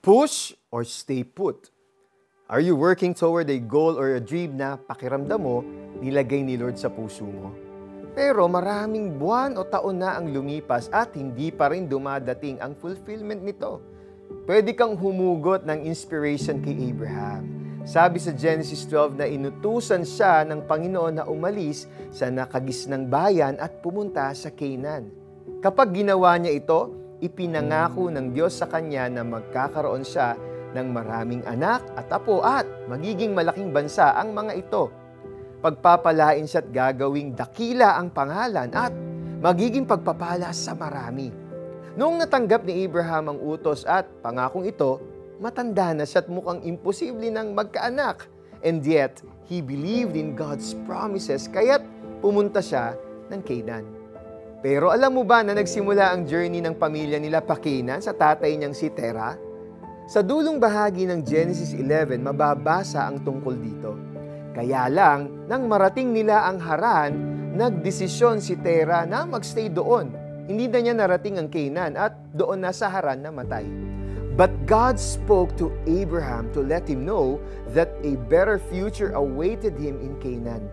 Push or stay put? Are you working toward a goal or a dream na pakiramdam mo, nilagay ni Lord sa puso mo? Pero maraming buwan o taon na ang lumipas at hindi pa rin dumadating ang fulfillment nito. Pwede kang humugot ng inspiration kay Abraham. Sabi sa Genesis 12 na inutusan siya ng Panginoon na umalis sa nakagisnang bayan at pumunta sa Canaan. Kapag ginawa niya ito, ipinangako ng Diyos sa kanya na magkakaroon siya ng maraming anak at apo at magiging malaking bansa ang mga ito. Pagpapalain siya at gagawing dakila ang pangalan at magiging pagpapala sa marami. Noong natanggap ni Abraham ang utos at pangakong ito, matanda na siya at mukhang imposible nang magkaanak. And yet, he believed in God's promises kaya't pumunta siya ng Canaan. Pero alam mo ba na nagsimula ang journey ng pamilya nila pa Canaan sa tatay niyang si Terah? Sa dulong bahagi ng Genesis 11, mababasa ang tungkol dito. Kaya lang, nang marating nila ang Haran, nagdesisyon si Terah na magstay doon. Hindi na niya narating ang Canaan at doon na sa Haran namatay. But God spoke to Abraham to let him know that a better future awaited him in Canaan.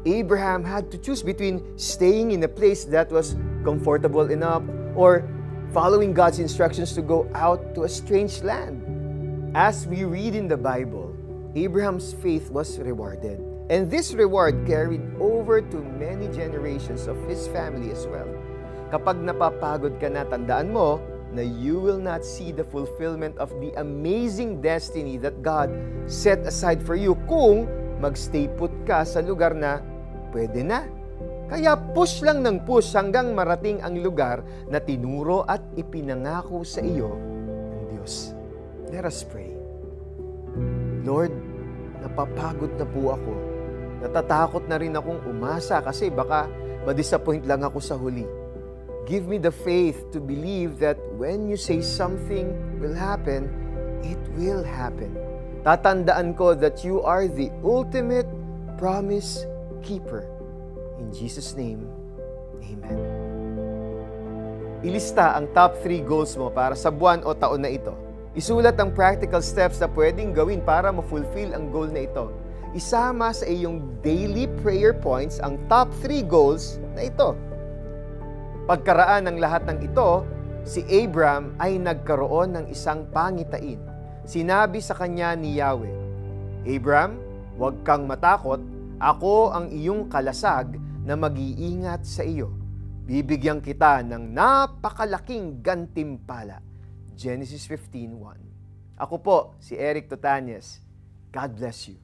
Abraham had to choose between staying in a place that was comfortable enough or following God's instructions to go out to a strange land. As we read in the Bible, Abraham's faith was rewarded. And this reward carried over to many generations of his family as well. Kapag napapagod ka na, tandaan mo na you will not see the fulfillment of the amazing destiny that God set aside for you kung magstay put ka sa lugar na pwede na. Kaya push lang ng push hanggang marating ang lugar na tinuro at ipinangako sa iyo ng Diyos. Let us pray. Lord, napapagod na po ako. Natatakot na rin akong umasa kasi baka ma-disappoint lang ako sa huli. Give me the faith to believe that when you say something will happen, it will happen. Tatandaan ko that you are the ultimate promise keeper. In Jesus' name, Amen. Ilista ang top 3 goals mo para sa buwan o taon na ito. Isulat ang practical steps na pwedeng gawin para ma-fulfill ang goal na ito. Isama sa iyong daily prayer points ang top 3 goals na ito. Pagkaraan ng lahat ng ito, si Abram ay nagkaroon ng isang pangitain. Sinabi sa kanya ni Yahweh, Abram, huwag kang matakot, ako ang iyong kalasag na mag-iingat sa iyo. Bibigyan kita ng napakalaking gantimpala. Genesis 15:1. Ako po, si Eric Tutanyes. God bless you.